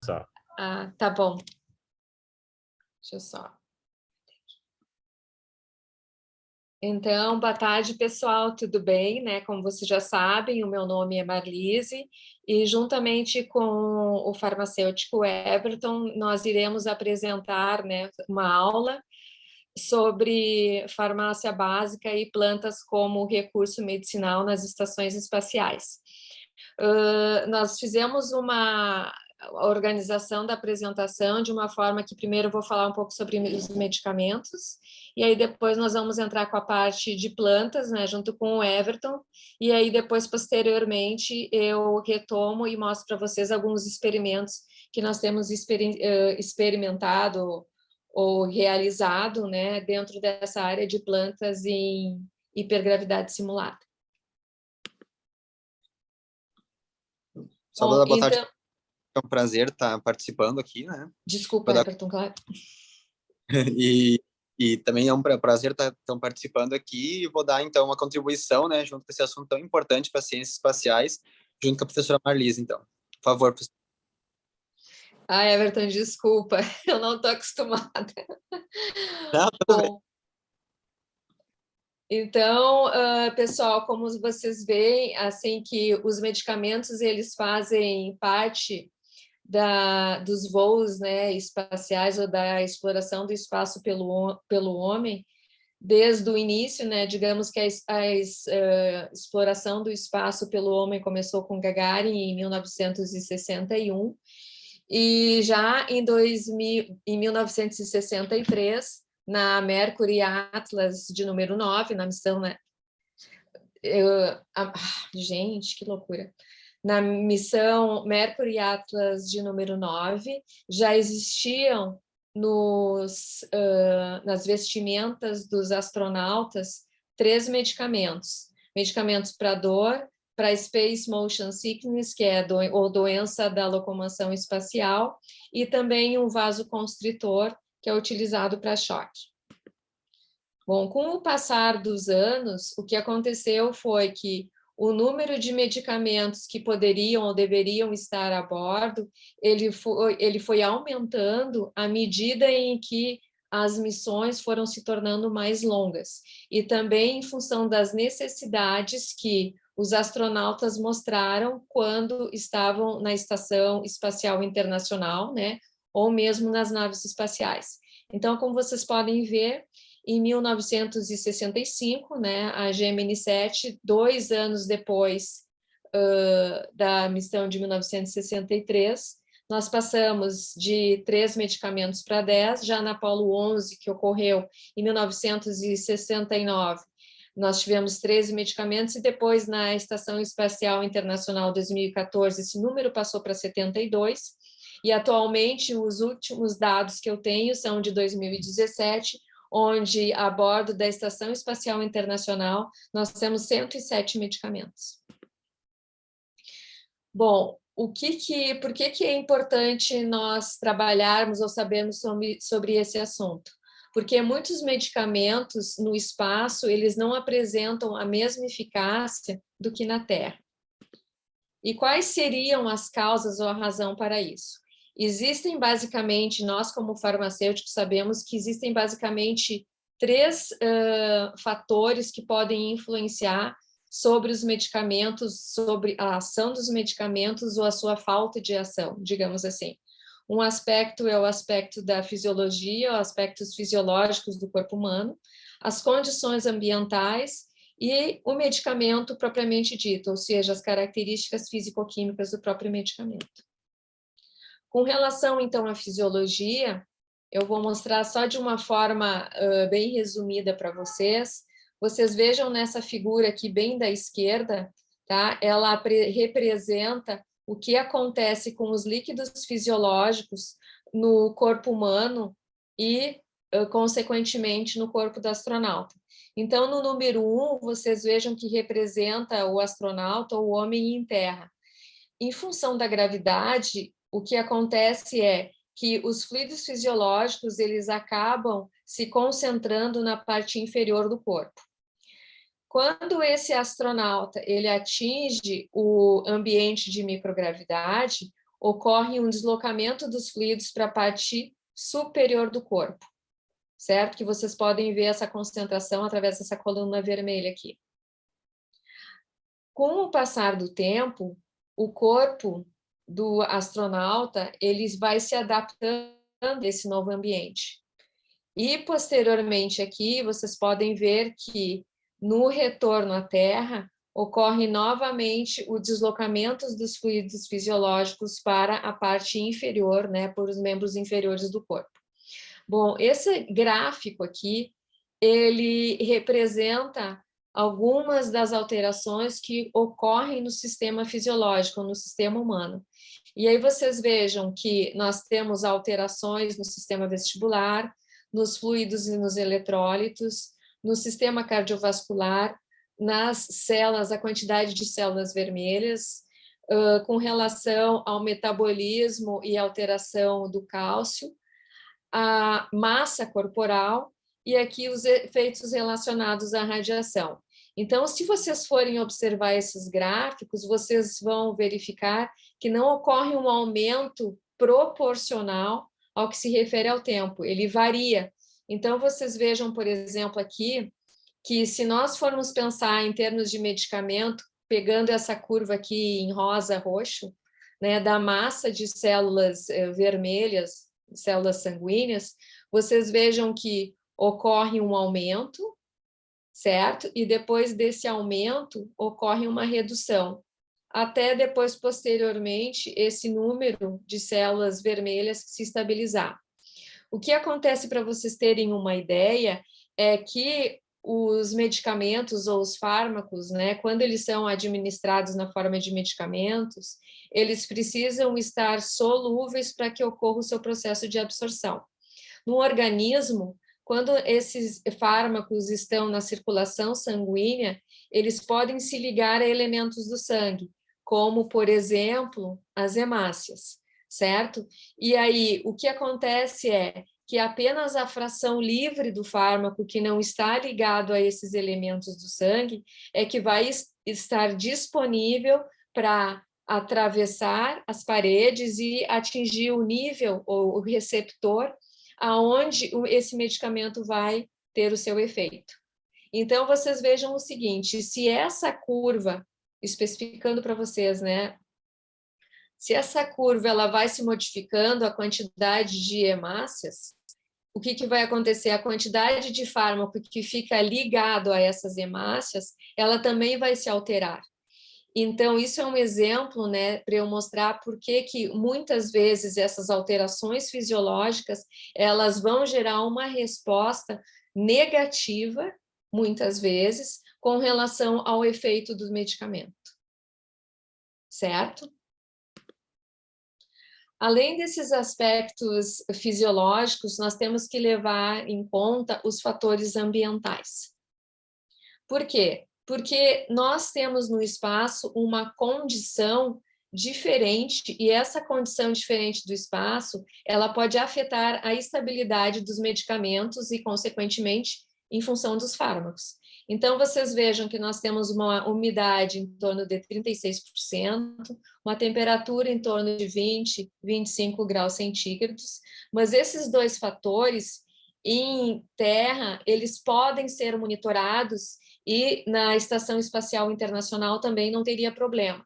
Só. Ah, tá bom. Deixa eu só. Então, boa tarde, pessoal, tudo bem, né? Como vocês já sabem, o meu nome é Marlise e juntamente com o farmacêutico Everton, nós iremos apresentar, né, uma aula sobre farmácia básica e plantas como recurso medicinal nas estações espaciais. Nós fizemos uma organização da apresentação de uma forma que primeiro eu vou falar um pouco sobre os medicamentos, e aí depois nós vamos entrar com a parte de plantas, né, junto com o Everton, e aí depois, posteriormente, eu retomo e mostro para vocês alguns experimentos que nós temos experimentado ou realizado, né, dentro dessa área de plantas em hipergravidade simulada. Salvador, boa tarde. É um prazer estar participando aqui, né? Desculpa, Everton, claro. E também é um prazer estar participando aqui e vou dar, então, uma contribuição, né, junto com esse assunto tão importante para as ciências espaciais, junto com a professora Marlise, então. Por favor, professora. Ah, Everton, desculpa, eu não estou acostumada. Não, tudo bem. Então, pessoal, como vocês veem, assim que os medicamentos, eles fazem parte dos voos, né, espaciais ou da exploração do espaço pelo homem, desde o início, né, digamos que a exploração do espaço pelo homem começou com Gagarin em 1961, e já em 1963, na Mercury Atlas de número 9, na missão, né? Gente, que loucura! Na missão Mercury Atlas de número 9, já existiam nas vestimentas dos astronautas 3 medicamentos. Medicamentos para dor, para Space Motion Sickness, que é ou doença da locomoção espacial, e também um vasoconstritor, que é utilizado para choque. Bom, com o passar dos anos, o que aconteceu foi que o número de medicamentos que poderiam ou deveriam estar a bordo, ele foi aumentando à medida em que as missões foram se tornando mais longas, e também em função das necessidades que os astronautas mostraram quando estavam na Estação Espacial Internacional, né, ou mesmo nas naves espaciais. Então, como vocês podem ver, em 1965, né, a Gemini 7, 2 anos depois da missão de 1963, nós passamos de 3 medicamentos para 10, já na Apollo 11, que ocorreu em 1969, nós tivemos 13 medicamentos, e depois na Estação Espacial Internacional 2014, esse número passou para 72, e atualmente os últimos dados que eu tenho são de 2017, onde a bordo da Estação Espacial Internacional nós temos 107 medicamentos. Bom, por que é importante nós trabalharmos ou sabermos sobre esse assunto? Porque muitos medicamentos no espaço, eles não apresentam a mesma eficácia do que na Terra. E quais seriam as causas ou a razão para isso? Existem basicamente, nós como farmacêuticos sabemos que existem basicamente 3 fatores que podem influenciar sobre os medicamentos, sobre a ação dos medicamentos ou a sua falta de ação, digamos assim. Um aspecto é o aspecto da fisiologia, os aspectos fisiológicos do corpo humano, as condições ambientais e o medicamento propriamente dito, ou seja, as características físico-químicas do próprio medicamento. Com relação, então, à fisiologia, eu vou mostrar só de uma forma bem resumida para vocês. Vocês vejam nessa figura aqui bem da esquerda, tá? Ela representa o que acontece com os líquidos fisiológicos no corpo humano e, consequentemente, no corpo do astronauta. Então, no número 1, vocês vejam que representa o astronauta ou o homem em terra. Em função da gravidade, o que acontece é que os fluidos fisiológicos, eles acabam se concentrando na parte inferior do corpo. Quando esse astronauta ele atinge o ambiente de microgravidade, ocorre um deslocamento dos fluidos para a parte superior do corpo, certo? Que vocês podem ver essa concentração através dessa coluna vermelha aqui. Com o passar do tempo, o corpo do astronauta ele vai se adaptando a esse novo ambiente. E, posteriormente, aqui, vocês podem ver que, no retorno à Terra, ocorre novamente o deslocamento dos fluidos fisiológicos para a parte inferior, né, por os membros inferiores do corpo. Bom, esse gráfico aqui, ele representa algumas das alterações que ocorrem no sistema fisiológico, no sistema humano. E aí vocês vejam que nós temos alterações no sistema vestibular, nos fluidos e nos eletrólitos, no sistema cardiovascular, nas células, a quantidade de células vermelhas, com relação ao metabolismo e alteração do cálcio, a massa corporal e aqui os efeitos relacionados à radiação. Então, se vocês forem observar esses gráficos, vocês vão verificar que não ocorre um aumento proporcional ao que se refere ao tempo, ele varia. Então, vocês vejam, por exemplo, aqui, que se nós formos pensar em termos de medicamento, pegando essa curva aqui em rosa, roxo, né, da massa de células vermelhas, células sanguíneas, vocês vejam que ocorre um aumento, certo? E depois desse aumento, ocorre uma redução, até depois, posteriormente, esse número de células vermelhas se estabilizar. O que acontece, para vocês terem uma ideia, é que os medicamentos ou os fármacos, né, quando eles são administrados na forma de medicamentos, eles precisam estar solúveis para que ocorra o seu processo de absorção. No organismo, quando esses fármacos estão na circulação sanguínea, eles podem se ligar a elementos do sangue, como, por exemplo, as hemácias, certo? E aí, o que acontece é que apenas a fração livre do fármaco, que não está ligado a esses elementos do sangue, é que vai estar disponível para atravessar as paredes e atingir o nível ou o receptor aonde esse medicamento vai ter o seu efeito. Então, vocês vejam o seguinte, se essa curva, especificando para vocês, né, se essa curva ela vai se modificando, a quantidade de hemácias, o que vai acontecer? A quantidade de fármaco que fica ligado a essas hemácias, ela também vai se alterar. Então, isso é um exemplo, né, para eu mostrar por que muitas vezes essas alterações fisiológicas, elas vão gerar uma resposta negativa, muitas vezes, com relação ao efeito do medicamento. Certo? Além desses aspectos fisiológicos, nós temos que levar em conta os fatores ambientais. Por quê? Porque nós temos no espaço uma condição diferente, e essa condição diferente do espaço, ela pode afetar a estabilidade dos medicamentos e, consequentemente, em função dos fármacos. Então, vocês vejam que nós temos uma umidade em torno de 36%, uma temperatura em torno de 20, 25 graus centígrados, mas esses dois fatores, em terra, eles podem ser monitorados e na Estação Espacial Internacional também não teria problema,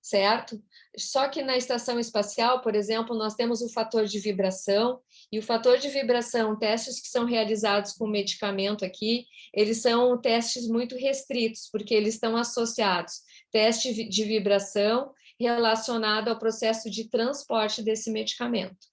certo? Só que na estação espacial, por exemplo, nós temos o fator de vibração, e o fator de vibração, testes que são realizados com medicamento aqui, eles são testes muito restritos, porque eles estão associados teste de vibração relacionado ao processo de transporte desse medicamento.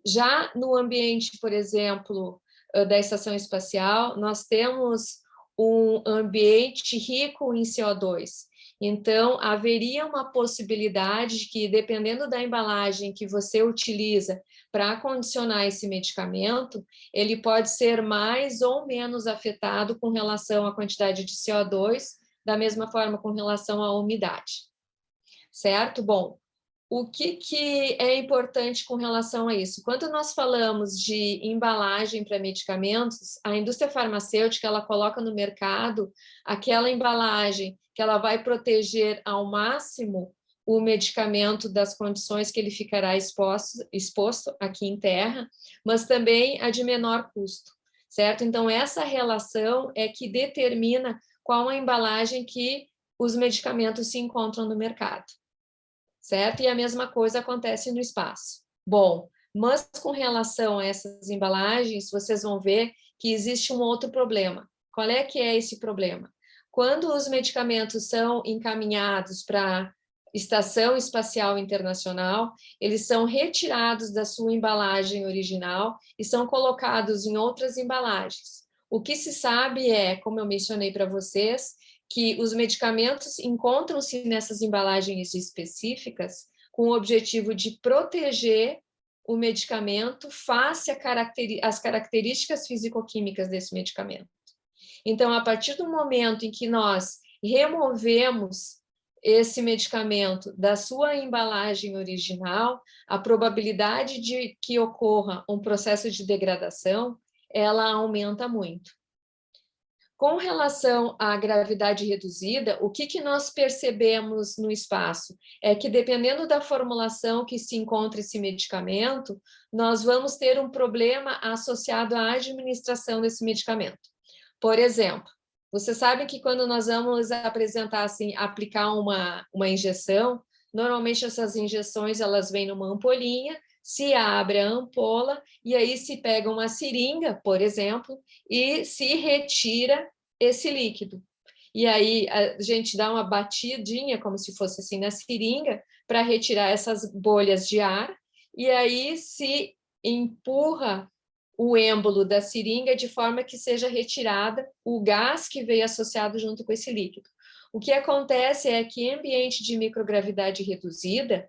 Já no ambiente, por exemplo, da estação espacial, nós temos um ambiente rico em CO2. Então, haveria uma possibilidade de que, dependendo da embalagem que você utiliza para acondicionar esse medicamento, ele pode ser mais ou menos afetado com relação à quantidade de CO2, da mesma forma com relação à umidade. Certo? Bom, o que é importante com relação a isso? Quando nós falamos de embalagem para medicamentos, a indústria farmacêutica ela coloca no mercado aquela embalagem que ela vai proteger ao máximo o medicamento das condições que ele ficará exposto aqui em terra, mas também a de menor custo, certo? Então, essa relação é que determina qual a embalagem que os medicamentos se encontram no mercado, certo? E a mesma coisa acontece no espaço. Bom, mas com relação a essas embalagens, vocês vão ver que existe um outro problema. Qual é que é esse problema? Quando os medicamentos são encaminhados para a Estação Espacial Internacional, eles são retirados da sua embalagem original e são colocados em outras embalagens. O que se sabe é, como eu mencionei para vocês, que os medicamentos encontram-se nessas embalagens específicas com o objetivo de proteger o medicamento face às características fisicoquímicas desse medicamento. Então, a partir do momento em que nós removemos esse medicamento da sua embalagem original, a probabilidade de que ocorra um processo de degradação, ela aumenta muito. Com relação à gravidade reduzida, o que nós percebemos no espaço? É que, dependendo da formulação que se encontra esse medicamento, nós vamos ter um problema associado à administração desse medicamento. Por exemplo, você sabe que quando nós vamos apresentar, assim, aplicar uma injeção, normalmente essas injeções elas vêm numa ampolinha, se abre a ampola e aí se pega uma seringa, por exemplo, e se retira esse líquido. E aí a gente dá uma batidinha, como se fosse assim, na seringa, para retirar essas bolhas de ar, e aí se empurra o êmbolo da seringa de forma que seja retirada o gás que veio associado junto com esse líquido. O que acontece é que em ambiente de microgravidade reduzida,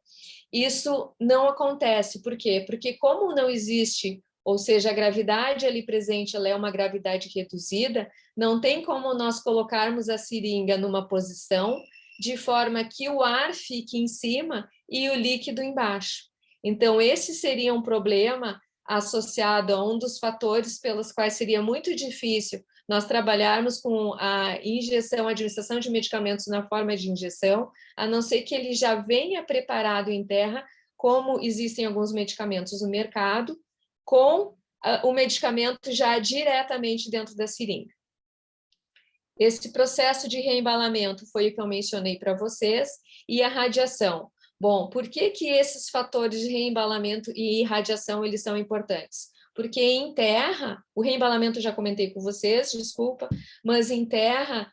isso não acontece. Por quê? Porque como não existe, ou seja, a gravidade ali presente, ela é uma gravidade reduzida, não tem como nós colocarmos a seringa numa posição de forma que o ar fique em cima e o líquido embaixo. Então, esse seria um problema associado a um dos fatores pelos quais seria muito difícil nós trabalharmos com a injeção, a administração de medicamentos na forma de injeção, a não ser que ele já venha preparado em terra, como existem alguns medicamentos no mercado, com o medicamento já diretamente dentro da seringa. Esse processo de reembalamento foi o que eu mencionei para vocês, e a radiação. Bom, por que esses fatores de reembalamento e irradiação eles são importantes? Porque em terra, o reembalamento eu já comentei com vocês, desculpa, mas em terra,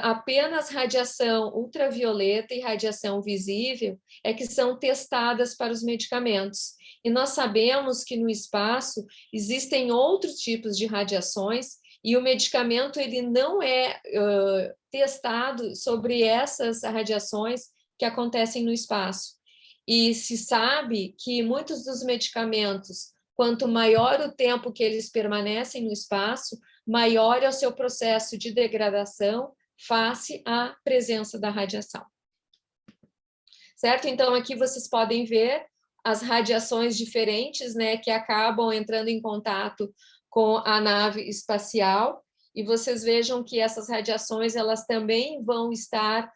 apenas radiação ultravioleta e radiação visível é que são testadas para os medicamentos. E nós sabemos que no espaço existem outros tipos de radiações e o medicamento ele não é testado sobre essas radiações que acontecem no espaço. E se sabe que muitos dos medicamentos, quanto maior o tempo que eles permanecem no espaço, maior é o seu processo de degradação face à presença da radiação. Certo? Então, aqui vocês podem ver as radiações diferentes, né, que acabam entrando em contato com a nave espacial, e vocês vejam que essas radiações, elas também vão estar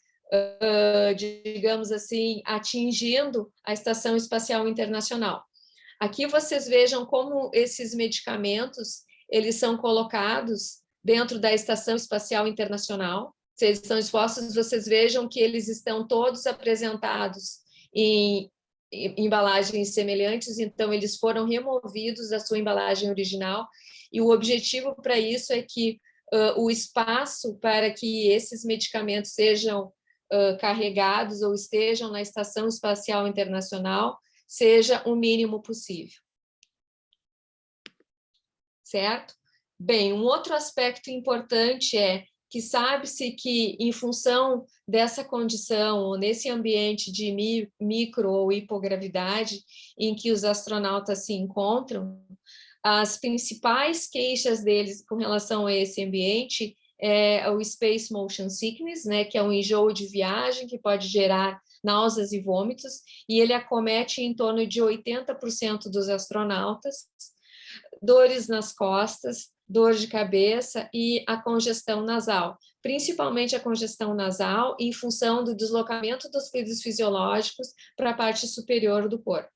digamos assim, atingindo a Estação Espacial Internacional. Aqui vocês vejam como esses medicamentos, eles são colocados dentro da Estação Espacial Internacional. Se eles estão expostos, vocês vejam que eles estão todos apresentados em embalagens semelhantes, então eles foram removidos da sua embalagem original, e o objetivo para isso é que o espaço para que esses medicamentos sejam carregados ou estejam na Estação Espacial Internacional seja o mínimo possível. Certo? Bem, um outro aspecto importante é que sabe-se que, em função dessa condição, ou nesse ambiente de micro ou hipogravidade em que os astronautas se encontram, as principais queixas deles com relação a esse ambiente é o Space Motion Sickness, né, que é um enjoo de viagem que pode gerar náuseas e vômitos, e ele acomete em torno de 80% dos astronautas, dores nas costas, dor de cabeça e a congestão nasal, principalmente a congestão nasal, em função do deslocamento dos fluidos fisiológicos para a parte superior do corpo.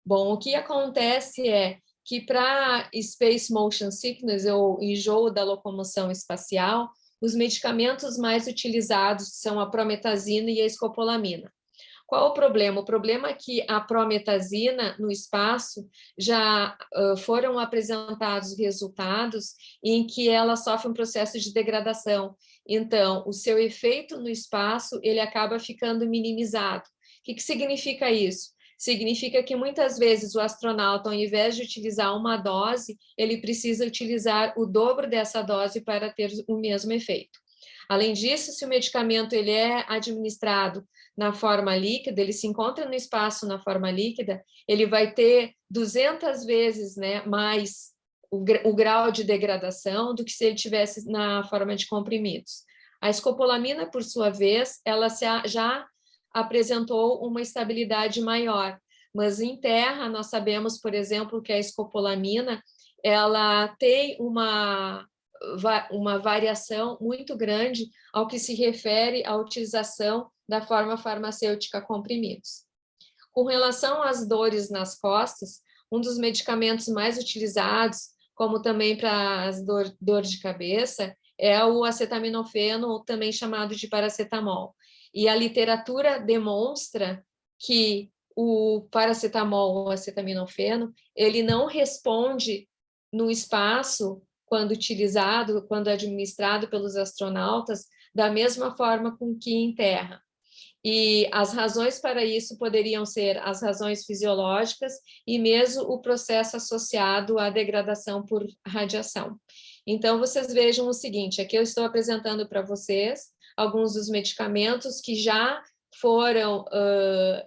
Bom, o que acontece é que para Space Motion Sickness, ou enjoo da locomoção espacial, os medicamentos mais utilizados são a prometazina e a escopolamina. Qual o problema? O problema é que a prometazina, no espaço, já foram apresentados resultados em que ela sofre um processo de degradação. Então, o seu efeito no espaço, ele acaba ficando minimizado. O que significa isso? Significa que muitas vezes o astronauta, ao invés de utilizar uma dose, ele precisa utilizar o dobro dessa dose para ter o mesmo efeito. Além disso, se o medicamento ele é administrado na forma líquida, ele se encontra no espaço na forma líquida, ele vai ter 200 vezes, né, mais o grau de degradação do que se ele tivesse na forma de comprimidos. A escopolamina, por sua vez, ela já apresentou uma estabilidade maior, mas em terra nós sabemos, por exemplo, que a escopolamina ela tem uma variação muito grande ao que se refere à utilização da forma farmacêutica comprimidos. Com relação às dores nas costas, um dos medicamentos mais utilizados, como também para as dor de cabeça, é o acetaminofeno, também chamado de paracetamol. E a literatura demonstra que o paracetamol ou acetaminofeno, ele não responde no espaço, quando utilizado, quando administrado pelos astronautas, da mesma forma com que em terra. E as razões para isso poderiam ser as razões fisiológicas e mesmo o processo associado à degradação por radiação. Então, vocês vejam o seguinte, aqui eu estou apresentando para vocês alguns dos medicamentos que já foram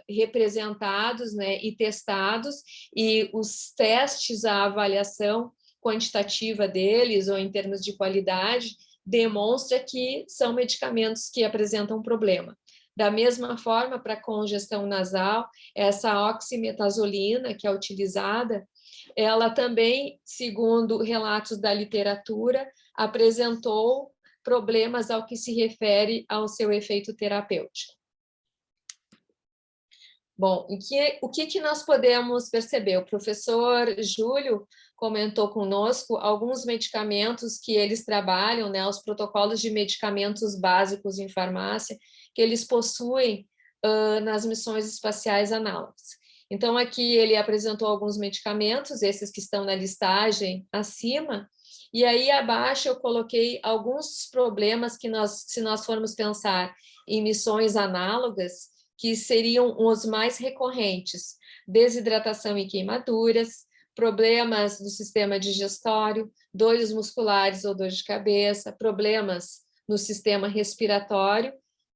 representados, né, e testados, e os testes, a avaliação quantitativa deles, ou em termos de qualidade, demonstra que são medicamentos que apresentam problema. Da mesma forma, para congestão nasal, essa oximetazolina que é utilizada, ela também, segundo relatos da literatura, apresentou problemas ao que se refere ao seu efeito terapêutico. Bom, o que nós podemos perceber? O professor Júlio comentou conosco alguns medicamentos que eles trabalham, né, os protocolos de medicamentos básicos em farmácia, que eles possuem nas missões espaciais análogas. Então, aqui ele apresentou alguns medicamentos, esses que estão na listagem acima, e aí abaixo eu coloquei alguns problemas que se nós formos pensar em missões análogas, que seriam os mais recorrentes: desidratação e queimaduras, problemas do sistema digestório, dores musculares ou dor de cabeça, problemas no sistema respiratório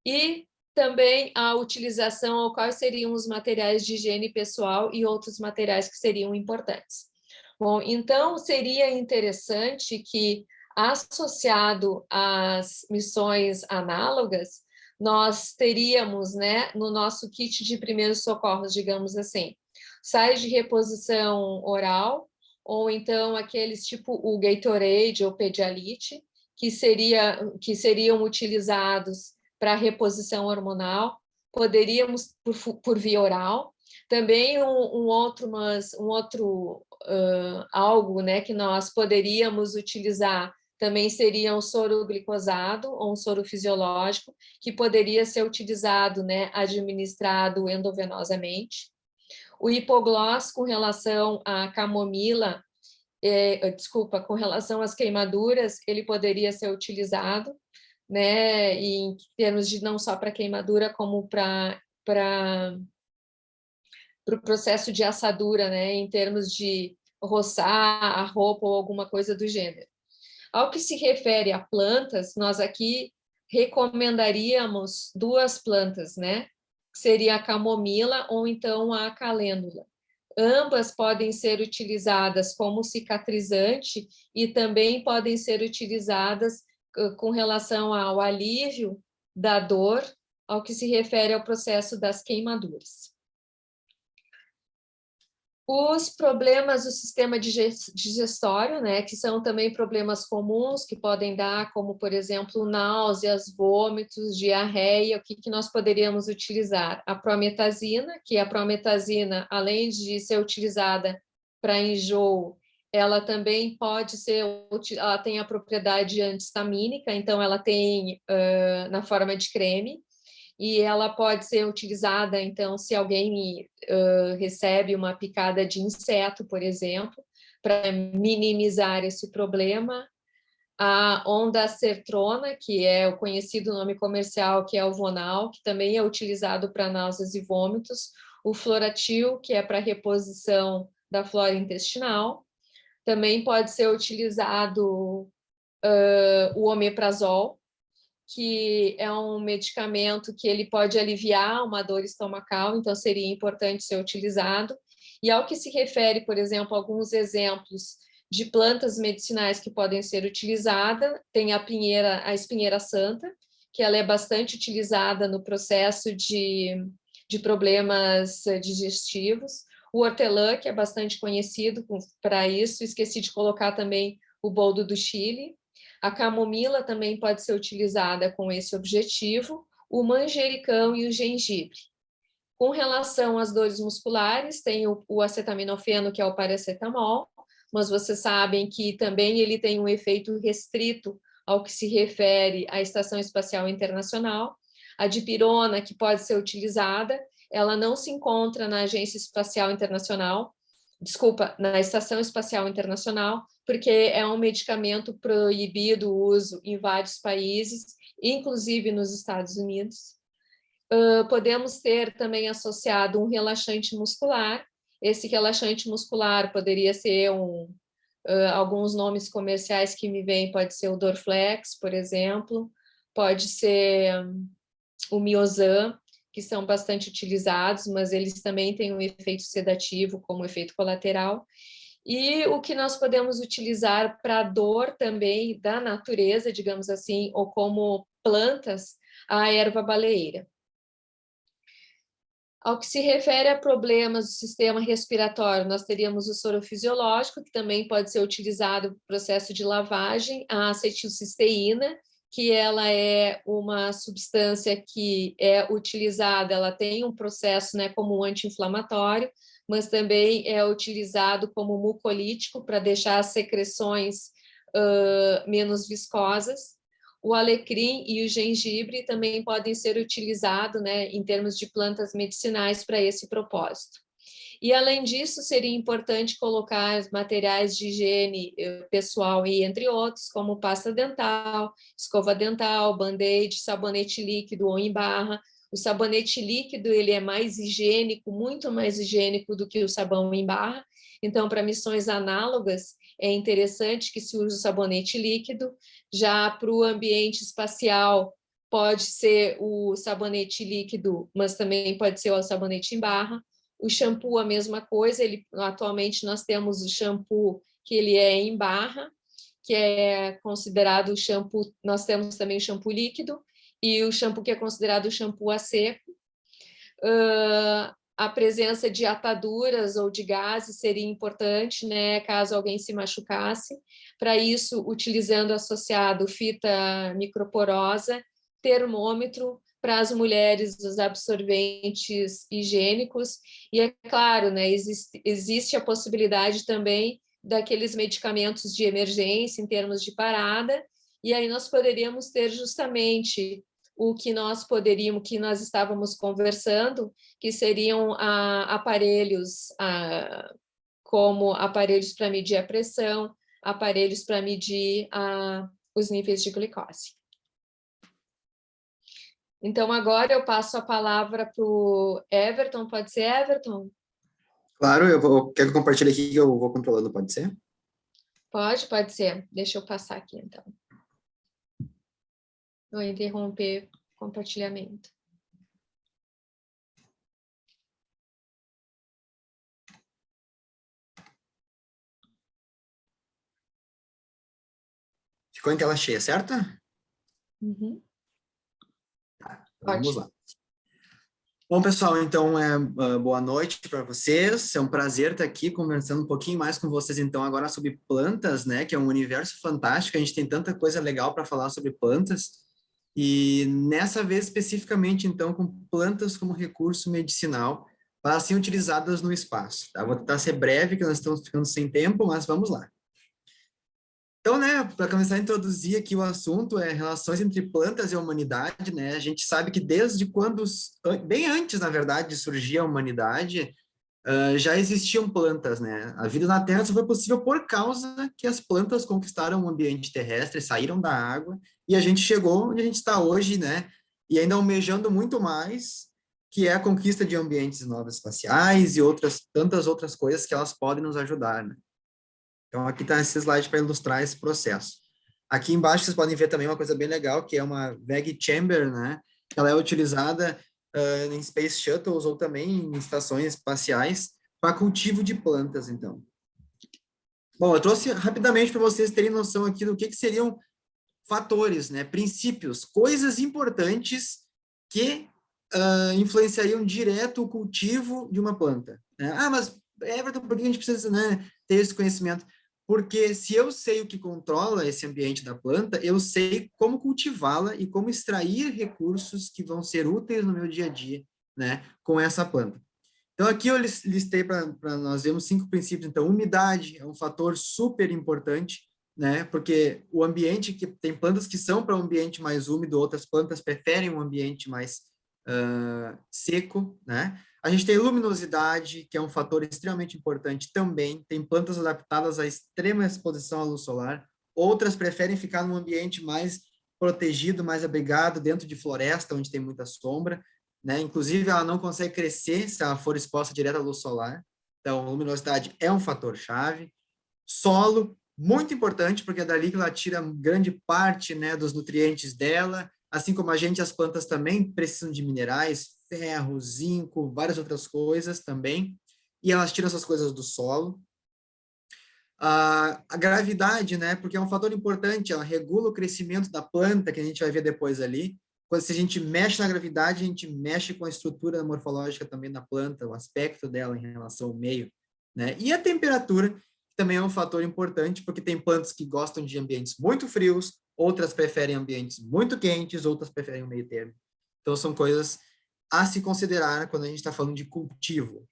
e também a utilização ou quais seriam os materiais de higiene pessoal e outros materiais que seriam importantes. Bom, então seria interessante que, associado às missões análogas, nós teríamos, né, no nosso kit de primeiros socorros, digamos assim, sais de reposição oral, ou então aqueles tipo o Gatorade ou Pedialyte, que seriam utilizados para reposição hormonal, poderíamos por via oral. Também um outro algo, né, que nós poderíamos utilizar também seria um soro glicosado ou um soro fisiológico, que poderia ser utilizado, né, administrado endovenosamente. O hipoglós, com relação à camomila, com relação às queimaduras, ele poderia ser utilizado, né, em termos de não só para queimadura, como para o processo de assadura, né, em termos de roçar a roupa ou alguma coisa do gênero. Ao que se refere a plantas, nós aqui recomendaríamos duas plantas, né? Seria a camomila ou então a calêndula. Ambas podem ser utilizadas como cicatrizante e também podem ser utilizadas com relação ao alívio da dor, ao que se refere ao processo das queimaduras. Os problemas do sistema digestório, né, que são também problemas comuns que podem dar, como, por exemplo, náuseas, vômitos, diarreia, o que nós poderíamos utilizar? A prometazina, que a prometazina, além de ser utilizada para enjoo, ela também pode ser, ela tem a propriedade anti-histamínica, então ela tem na forma de creme, e ela pode ser utilizada, então, se alguém recebe uma picada de inseto, por exemplo, para minimizar esse problema. A ondansetrona, que é o conhecido nome comercial, que é o Vonal, que também é utilizado para náuseas e vômitos. O Floratil, que é para reposição da flora intestinal. Também pode ser utilizado o omeprazol, que é um medicamento que ele pode aliviar uma dor estomacal, então seria importante ser utilizado. E ao que se refere, por exemplo, alguns exemplos de plantas medicinais que podem ser utilizadas, tem a espinheira santa, que ela é bastante utilizada no processo de problemas digestivos. O hortelã, que é bastante conhecido para isso, esqueci de colocar também o boldo do Chile. A camomila também pode ser utilizada com esse objetivo, o manjericão e o gengibre. Com relação às dores musculares, tem o acetaminofeno, que é o paracetamol, mas vocês sabem que também ele tem um efeito restrito ao que se refere à Estação Espacial Internacional. A dipirona, que pode ser utilizada, ela não se encontra na Agência Espacial Internacional, na Estação Espacial Internacional, porque é um medicamento proibido o uso em vários países, inclusive nos Estados Unidos. Podemos ter também associado um relaxante muscular. Esse relaxante muscular poderia ser alguns nomes comerciais que me vêm, pode ser o Dorflex, por exemplo, pode ser o Miozan, que são bastante utilizados, mas eles também têm um efeito sedativo como efeito colateral. E o que nós podemos utilizar para dor também da natureza, digamos assim, ou como plantas, a erva baleeira. Ao que se refere a problemas do sistema respiratório, nós teríamos o soro fisiológico, que também pode ser utilizado no processo de lavagem, a acetilcisteína, que ela é uma substância que é utilizada, ela tem um processo, né, como um anti-inflamatório, mas também é utilizado como mucolítico para deixar as secreções menos viscosas. O alecrim e o gengibre também podem ser utilizados, né, em termos de plantas medicinais para esse propósito. E, além disso, seria importante colocar materiais de higiene pessoal, e entre outros, como pasta dental, escova dental, band-aid, sabonete líquido ou em barra. O sabonete líquido ele é mais higiênico, muito mais higiênico do que o sabão em barra. Então, para missões análogas, é interessante que se use o sabonete líquido. Já para o ambiente espacial, pode ser o sabonete líquido, mas também pode ser o sabonete em barra. O shampoo, a mesma coisa, atualmente nós temos o shampoo que ele é em barra, que é considerado o shampoo, nós temos também o shampoo líquido, e o shampoo que é considerado o shampoo a seco. A presença de ataduras ou de gases seria importante, né, caso alguém se machucasse. Para isso, utilizando associado fita microporosa, termômetro, para as mulheres, os absorventes higiênicos, e é claro, né, existe a possibilidade também daqueles medicamentos de emergência em termos de parada, e aí nós poderíamos ter justamente o que nós estávamos conversando, que seriam aparelhos como aparelhos para medir a pressão, aparelhos para medir os níveis de glicose. Então, agora eu passo a palavra para o Everton. Pode ser, Everton? Claro, quer que eu compartilhe aqui que eu vou controlando, pode ser? Pode ser. Deixa eu passar aqui, então. Vou interromper o compartilhamento. Ficou em tela cheia, certo? Uhum. Tá, então vamos lá. Bom, pessoal, então, boa noite para vocês. É um prazer estar aqui conversando um pouquinho mais com vocês, então, agora sobre plantas, né? Que é um universo fantástico. A gente tem tanta coisa legal para falar sobre plantas. E nessa vez, especificamente, então, com plantas como recurso medicinal para serem utilizadas no espaço, tá? Vou tentar ser breve, que nós estamos ficando sem tempo, mas vamos lá. Então, né, para começar a introduzir aqui o assunto, relações entre plantas e a humanidade, né? A gente sabe que desde quando, bem antes, na verdade, de surgir a humanidade, já existiam plantas, né? A vida na Terra só foi possível por causa que as plantas conquistaram o ambiente terrestre, saíram da água, e a gente chegou onde a gente está hoje, né? E ainda almejando muito mais, que é a conquista de ambientes novos espaciais e tantas outras coisas que elas podem nos ajudar, né? Então, aqui está esse slide para ilustrar esse processo. Aqui embaixo vocês podem ver também uma coisa bem legal, que é uma VEG Chamber, né? Ela é utilizada em Space Shuttles ou também em estações espaciais para cultivo de plantas, então. Bom, eu trouxe rapidamente para vocês terem noção aqui do que seriam fatores, né? Princípios, coisas importantes que influenciariam direto o cultivo de uma planta, né? Ah, mas Everton, por que a gente precisa, né, ter esse conhecimento? Porque se eu sei o que controla esse ambiente da planta, eu sei como cultivá-la e como extrair recursos que vão ser úteis no meu dia a dia, né, com essa planta. Então, aqui eu listei para nós vermos 5 princípios. Então, umidade é um fator super importante, né, porque o ambiente, que tem plantas que são para um ambiente mais úmido, outras plantas preferem um ambiente mais seco, né? A gente tem luminosidade, que é um fator extremamente importante também. Tem plantas adaptadas à extrema exposição à luz solar. Outras preferem ficar num ambiente mais protegido, mais abrigado, dentro de floresta, onde tem muita sombra, né? Inclusive, ela não consegue crescer se ela for exposta direto à luz solar. Então, luminosidade é um fator chave. Solo, muito importante, porque é dali que ela tira grande parte, né, dos nutrientes dela. Assim como a gente, as plantas também precisam de minerais, ferro, zinco, várias outras coisas também, e elas tiram essas coisas do solo. A gravidade, né, porque é um fator importante, ela regula o crescimento da planta, que a gente vai ver depois ali. Se a gente mexe na gravidade, a gente mexe com a estrutura morfológica também da planta, o aspecto dela em relação ao meio, né? E a temperatura, também é um fator importante, porque tem plantas que gostam de ambientes muito frios, outras preferem ambientes muito quentes, outras preferem o meio termo. Então, são coisas a se considerar quando a gente está falando de cultivo.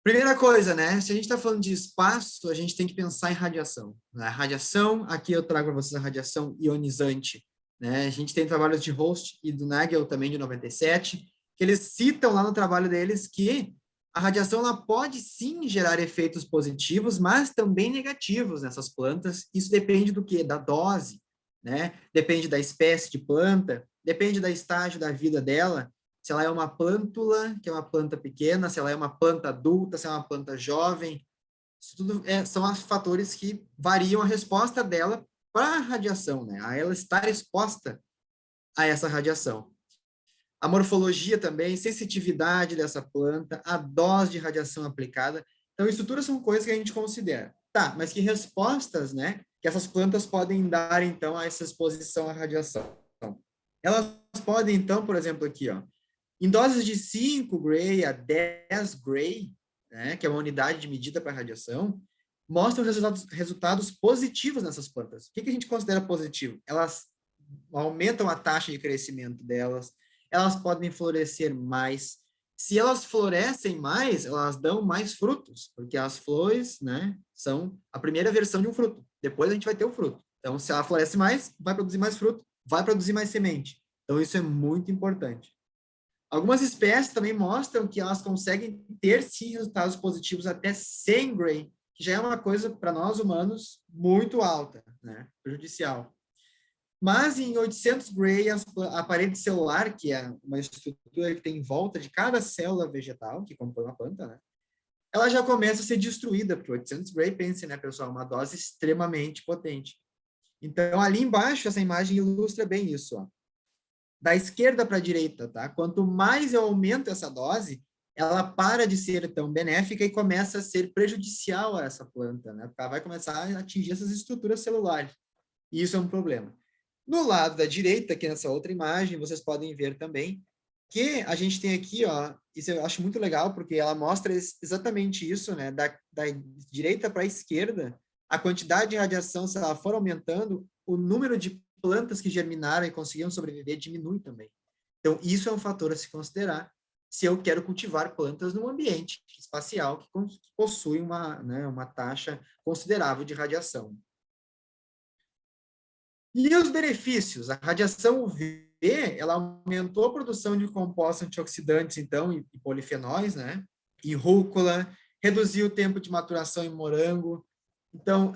Primeira coisa, né? Se a gente está falando de espaço, a gente tem que pensar em radiação. A radiação, aqui eu trago para vocês a radiação ionizante, né? A gente tem trabalhos de Host e do Nagel também, de 97, que eles citam lá no trabalho deles que a radiação ela pode sim gerar efeitos positivos, mas também negativos nessas plantas. Isso depende do quê? Da dose, né? Depende da espécie de planta, depende do estágio da vida dela, se ela é uma plântula, que é uma planta pequena, se ela é uma planta adulta, se é uma planta jovem. Isso tudo são fatores que variam a resposta dela para a radiação, né? A ela estar exposta a essa radiação. A morfologia também, sensitividade dessa planta, a dose de radiação aplicada. Então, isso tudo são coisas que a gente considera. Tá, mas que respostas, né, que essas plantas podem dar, então, a essa exposição à radiação? Elas podem, então, por exemplo, aqui, ó, em doses de 5 Gray a 10 Gray, né, que é uma unidade de medida para radiação, mostram resultados positivos nessas plantas. O que a gente considera positivo? Elas aumentam a taxa de crescimento delas, elas podem florescer mais. Se elas florescem mais, elas dão mais frutos, porque as flores, né, são a primeira versão de um fruto. Depois a gente vai ter o fruto. Então, se ela floresce mais, vai produzir mais fruto, vai produzir mais semente. Então, isso é muito importante. Algumas espécies também mostram que elas conseguem ter, sim, resultados positivos até 100 Gray, que já é uma coisa, para nós humanos, muito alta, né? Prejudicial. Mas em 800 Gray, a parede celular, que é uma estrutura que tem em volta de cada célula vegetal, que compõe uma planta, né? Ela já começa a ser destruída, porque 800 Gray, pense, né, pessoal, uma dose extremamente potente. Então, ali embaixo, essa imagem ilustra bem isso, ó. Da esquerda para a direita, tá? Quanto mais eu aumento essa dose, ela para de ser tão benéfica e começa a ser prejudicial a essa planta, né? Ela vai começar a atingir essas estruturas celulares. E isso é um problema. No lado da direita, aqui nessa outra imagem, vocês podem ver também que a gente tem aqui, ó, isso eu acho muito legal, porque ela mostra exatamente isso, né? Da direita para a esquerda, a quantidade de radiação, se ela for aumentando, o número de plantas que germinaram e conseguiram sobreviver diminui também. Então, isso é um fator a se considerar se eu quero cultivar plantas num ambiente espacial que possui uma, né, uma taxa considerável de radiação. E os benefícios? A radiação UV, ela aumentou a produção de compostos antioxidantes, então, e polifenóis, né? E rúcula, reduziu o tempo de maturação em morango. Então,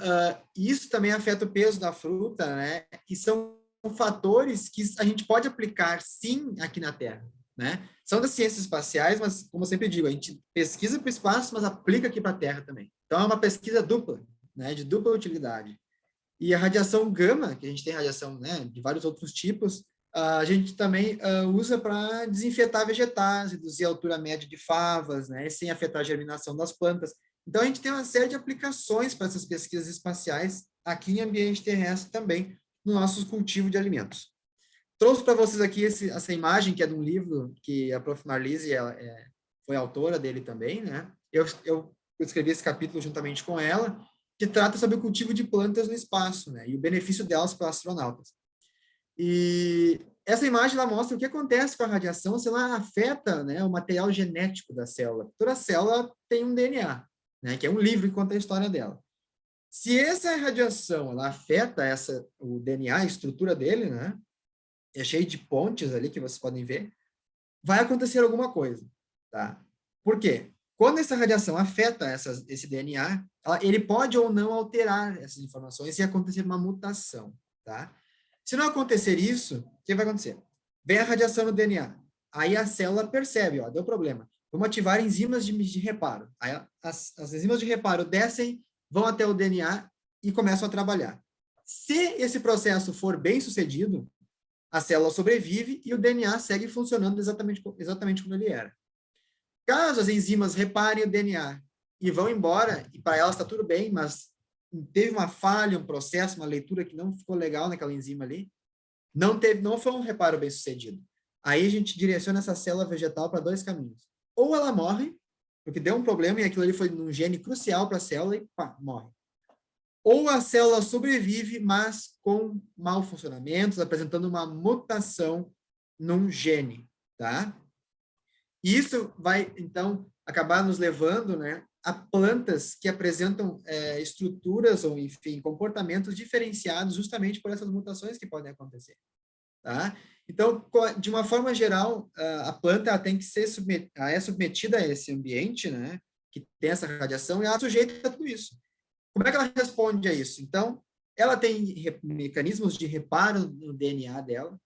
isso também afeta o peso da fruta, né? E são fatores que a gente pode aplicar, sim, aqui na Terra, né? São das ciências espaciais, mas, como eu sempre digo, a gente pesquisa para o espaço, mas aplica aqui para a Terra também. Então, é uma pesquisa dupla, né? De dupla utilidade. E a radiação gama, que a gente tem radiação, né, de vários outros tipos, a gente também usa para desinfetar vegetais, reduzir a altura média de favas, né, sem afetar a germinação das plantas. Então, a gente tem uma série de aplicações para essas pesquisas espaciais aqui em ambiente terrestre também, no nosso cultivo de alimentos. Trouxe para vocês aqui essa imagem, que é de um livro que a Prof. Marlise foi autora dele também, né? Eu escrevi esse capítulo juntamente com ela, que trata sobre o cultivo de plantas no espaço, né? E o benefício delas para astronautas. E essa imagem ela mostra o que acontece com a radiação se ela afeta, né, o material genético da célula. Toda célula tem um DNA, né, que é um livro que conta a história dela. Se essa radiação ela afeta o DNA, a estrutura dele, né, é cheio de pontes ali que vocês podem ver, vai acontecer alguma coisa, tá? Por quê? Quando essa radiação afeta esse DNA, ele pode ou não alterar essas informações e acontecer uma mutação, tá? Se não acontecer isso, o que vai acontecer? Vem a radiação no DNA, aí a célula percebe, ó, deu problema. Vamos ativar enzimas de reparo. Aí as enzimas de reparo descem, vão até o DNA e começam a trabalhar. Se esse processo for bem sucedido, a célula sobrevive e o DNA segue funcionando exatamente como ele era. Caso as enzimas reparem o DNA e vão embora, e para elas está tudo bem, mas teve uma falha, um processo, uma leitura que não ficou legal naquela enzima ali, não foi um reparo bem sucedido. Aí a gente direciona essa célula vegetal para dois caminhos. Ou ela morre, porque deu um problema e aquilo ali foi um gene crucial para a célula e pá, morre. Ou a célula sobrevive, mas com mau funcionamentos, apresentando uma mutação num gene, tá? E isso vai, então, acabar nos levando, né, a plantas que apresentam estruturas ou, enfim, comportamentos diferenciados justamente por essas mutações que podem acontecer, tá? Então, de uma forma geral, a planta tem que ser submetida a esse ambiente, né, que tem essa radiação, e ela é sujeita a tudo isso. Como é que ela responde a isso? Então, ela tem mecanismos de reparo no DNA dela,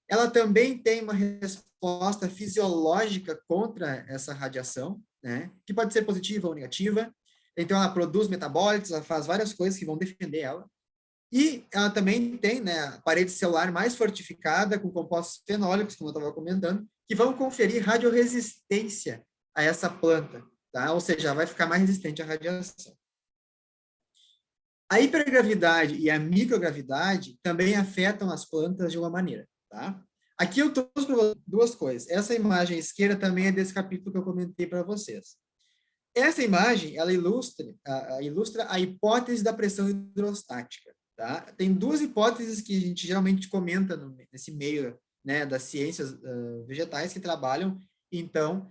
ela também tem uma resposta fisiológica contra essa radiação, né, que pode ser positiva ou negativa. Então, ela produz metabólitos, ela faz várias coisas que vão defender ela. E ela também tem, né, a parede celular mais fortificada com compostos fenólicos, como eu estava comentando, que vão conferir radioresistência a essa planta, tá? Ou seja, vai ficar mais resistente à radiação. A hipergravidade e a microgravidade também afetam as plantas de uma maneira, tá? Aqui eu trouxe duas coisas. Essa imagem à esquerda também é desse capítulo que eu comentei para vocês. Essa imagem, ela ilustra a hipótese da pressão hidrostática, tá? Tem duas hipóteses que a gente geralmente comenta nesse meio, né, das ciências vegetais que trabalham, então,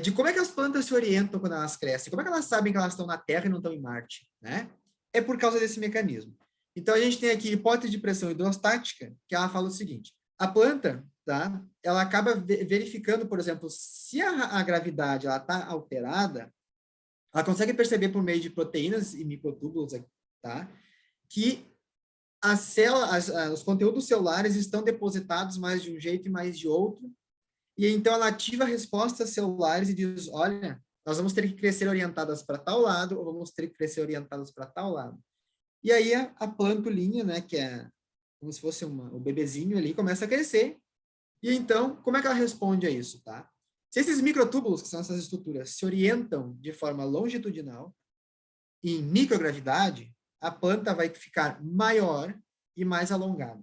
de como é que as plantas se orientam quando elas crescem, como é que elas sabem que elas estão na Terra e não estão em Marte, né? É por causa desse mecanismo. Então, a gente tem aqui a hipótese de pressão hidrostática, que ela fala o seguinte: a planta, tá? Ela acaba verificando, por exemplo, se a gravidade ela está alterada, ela consegue perceber por meio de proteínas e microtúbulos, tá? Que os conteúdos celulares estão depositados mais de um jeito e mais de outro, e então ela ativa respostas celulares e diz: olha, nós vamos ter que crescer orientadas para tal lado, ou vamos ter que crescer orientadas para tal lado. E aí a plantulinha, né, que é como se fosse o bebezinho ali, começa a crescer. E então, como é que ela responde a isso, tá? Se esses microtúbulos, que são essas estruturas, se orientam de forma longitudinal, em microgravidade, a planta vai ficar maior e mais alongada,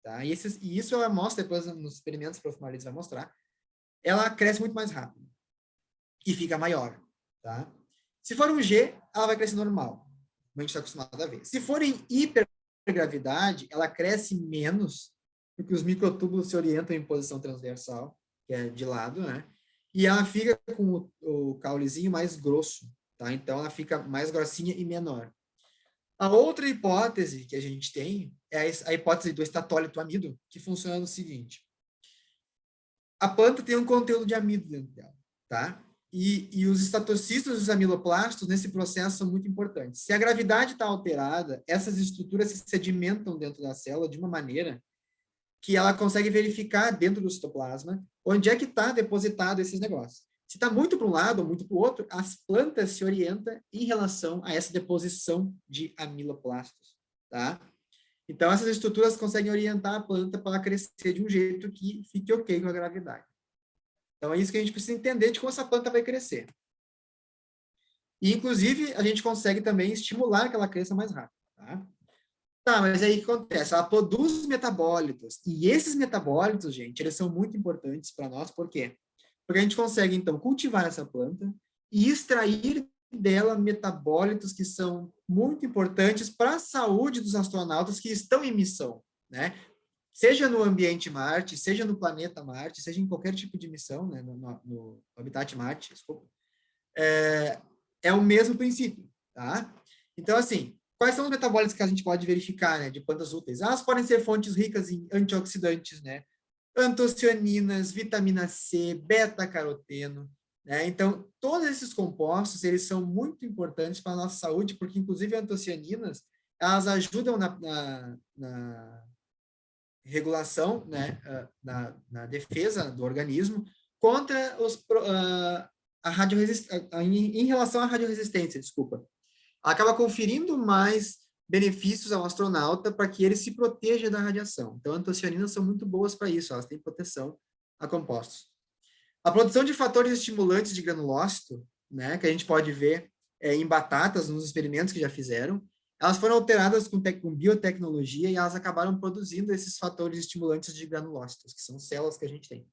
tá? E isso ela mostra depois nos experimentos que o Prof. Marlise vai mostrar, ela cresce muito mais rápido e fica maior, tá? Se for um G, ela vai crescer normal, como a gente está acostumado a ver. Se for em hipergravidade, ela cresce menos, porque os microtúbulos se orientam em posição transversal, que é de lado, né? E ela fica com o caulezinho mais grosso, tá? Então, ela fica mais grossinha e menor. A outra hipótese que a gente tem é a hipótese do estatólito amido, que funciona no seguinte. A planta tem um conteúdo de amido dentro dela, tá? E os estatocistos e os amiloplastos nesse processo são muito importantes. Se a gravidade está alterada, essas estruturas se sedimentam dentro da célula de uma maneira que ela consegue verificar dentro do citoplasma onde é que está depositado esses negócios. Se está muito para um lado ou muito para o outro, as plantas se orientam em relação a essa deposição de amiloplastos, tá? Então, essas estruturas conseguem orientar a planta para ela crescer de um jeito que fique ok com a gravidade. Então, é isso que a gente precisa entender de como essa planta vai crescer. E, inclusive, a gente consegue também estimular que ela cresça mais rápido, tá? Tá, mas aí o que acontece? Ela produz metabólitos. E esses metabólitos, gente, eles são muito importantes para nós. Por quê? Porque a gente consegue, então, cultivar essa planta e extrair dela metabólitos que são muito importantes para a saúde dos astronautas que estão em missão, né? Seja no ambiente Marte, seja no planeta Marte, seja em qualquer tipo de missão, né? No habitat Marte, desculpa. É o mesmo princípio, tá? Então, assim, quais são os metabólitos que a gente pode verificar, né, de plantas úteis? Elas podem ser fontes ricas em antioxidantes, né? Antocianinas, vitamina C, beta-caroteno, né? Então, todos esses compostos, eles são muito importantes para a nossa saúde, porque, inclusive, antocianinas, elas ajudam na regulação, né, na defesa do organismo contra em relação à radioresistência, desculpa. Acaba conferindo mais benefícios ao astronauta para que ele se proteja da radiação. Então, antocianinas são muito boas para isso, elas têm proteção a compostos. A produção de fatores estimulantes de granulócito, né, que a gente pode ver em batatas, nos experimentos que já fizeram, elas foram alteradas com biotecnologia e elas acabaram produzindo esses fatores estimulantes de granulócitos, que são células que a gente tem.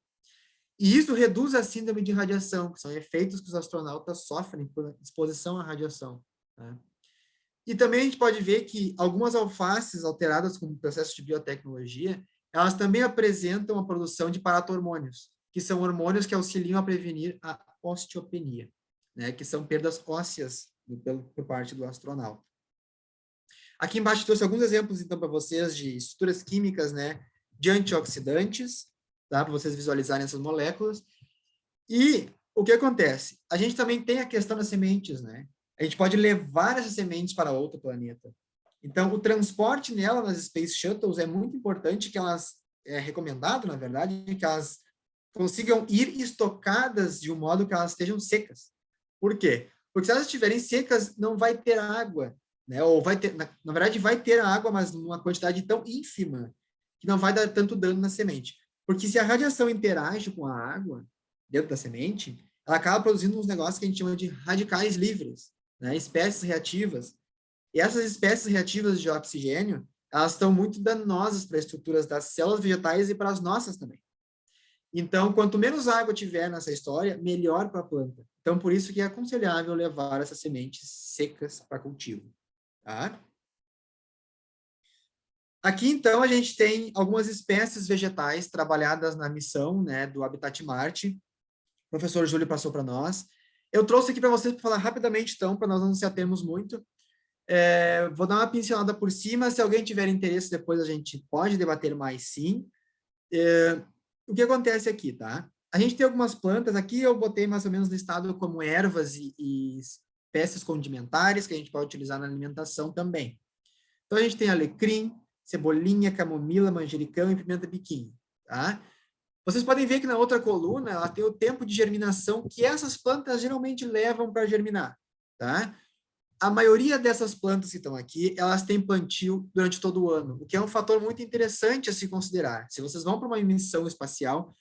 E isso reduz a síndrome de radiação, que são efeitos que os astronautas sofrem por exposição à radiação, né? E também a gente pode ver que algumas alfaces alteradas com o processo de biotecnologia, elas também apresentam a produção de paratormônios, que são hormônios que auxiliam a prevenir a osteopenia, né, que são perdas ósseas por parte do astronauta. Aqui embaixo trouxe alguns exemplos, então, para vocês de estruturas químicas, né, de antioxidantes, tá, para vocês visualizarem essas moléculas. E o que acontece? A gente também tem a questão das sementes, né? A gente pode levar essas sementes para outro planeta. Então, o transporte nela nas Space Shuttles é muito importante, que elas, é recomendado, na verdade, que elas consigam ir estocadas de um modo que elas estejam secas. Por quê? Porque se elas estiverem secas, não vai ter água, né? Ou vai ter, na verdade, vai ter água, mas numa quantidade tão ínfima que não vai dar tanto dano na semente. Porque se a radiação interage com a água dentro da semente, ela acaba produzindo uns negócios que a gente chama de radicais livres, né? Espécies reativas. E essas espécies reativas de oxigênio, elas estão muito danosas para as estruturas das células vegetais e para as nossas também. Então, quanto menos água tiver nessa história, melhor para a planta. Então, por isso que é aconselhável levar essas sementes secas para cultivo, tá? Aqui, então, a gente tem algumas espécies vegetais trabalhadas na missão, né, do Habitat Marte. O professor Júlio passou para nós. Eu trouxe aqui para vocês para falar rapidamente, então, para nós não nos atermos muito. Vou dar uma pincelada por cima. Se alguém tiver interesse, depois a gente pode debater mais, sim. O que acontece aqui, tá? A gente tem algumas plantas, aqui eu botei mais ou menos listado como ervas e espécies condimentares que a gente pode utilizar na alimentação também. Então, a gente tem alecrim, cebolinha, camomila, manjericão e pimenta-biquinho, tá? Vocês podem ver que na outra coluna, ela tem o tempo de germinação que essas plantas geralmente levam para germinar, tá? A maioria dessas plantas que estão aqui, elas têm plantio durante todo o ano, o que é um fator muito interessante a se considerar. Se vocês vão para uma missão espacial,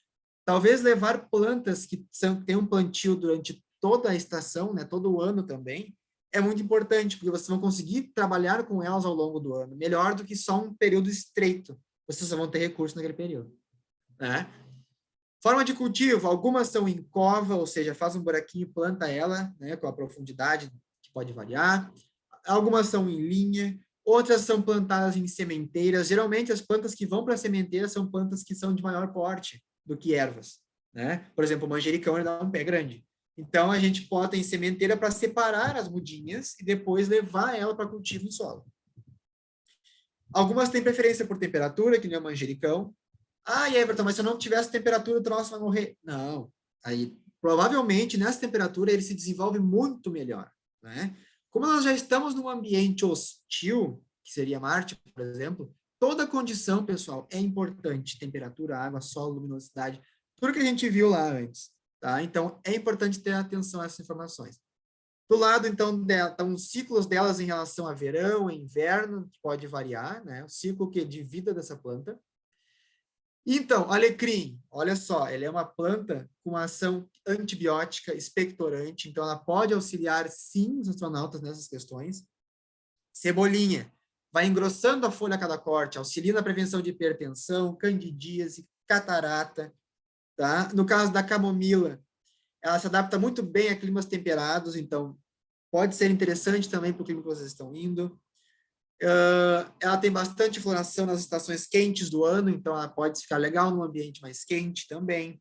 talvez levar plantas que têm um plantio durante toda a estação, né, todo o ano também, é muito importante, porque vocês vão conseguir trabalhar com elas ao longo do ano, melhor do que só um período estreito. Vocês só vão ter recurso naquele período, né? Forma de cultivo, algumas são em cova, ou seja, faz um buraquinho e planta ela, né, com a profundidade que pode variar. Algumas são em linha, outras são plantadas em sementeiras. Geralmente, as plantas que vão para a sementeira são plantas que são de maior porte do que ervas, né? Por exemplo, o manjericão, ele dá um pé grande. Então, a gente bota em sementeira para separar as mudinhas e depois levar ela para cultivo em solo. Algumas têm preferência por temperatura, que nem o manjericão. Ah, Everton, mas se eu não tivesse temperatura, o troço vai morrer. Não. Aí, provavelmente, nessa temperatura, ele se desenvolve muito melhor, né? Como nós já estamos num ambiente hostil, que seria Marte, por exemplo, toda condição, pessoal, é importante. Temperatura, água, solo, luminosidade, tudo que a gente viu lá antes, tá? Então, é importante ter atenção a essas informações. Do lado, então, estão os ciclos delas em relação a verão, inverno, que pode variar, né? O ciclo de vida dessa planta. Então, alecrim, olha só, ele é uma planta com ação antibiótica, expectorante, então ela pode auxiliar, sim, os astronautas nessas questões. Cebolinha, vai engrossando a folha a cada corte, auxilia na prevenção de hipertensão, candidíase, catarata, tá? No caso da camomila, ela se adapta muito bem a climas temperados, então pode ser interessante também para o clima que vocês estão indo. Ela tem bastante floração nas estações quentes do ano, então ela pode ficar legal num ambiente mais quente também.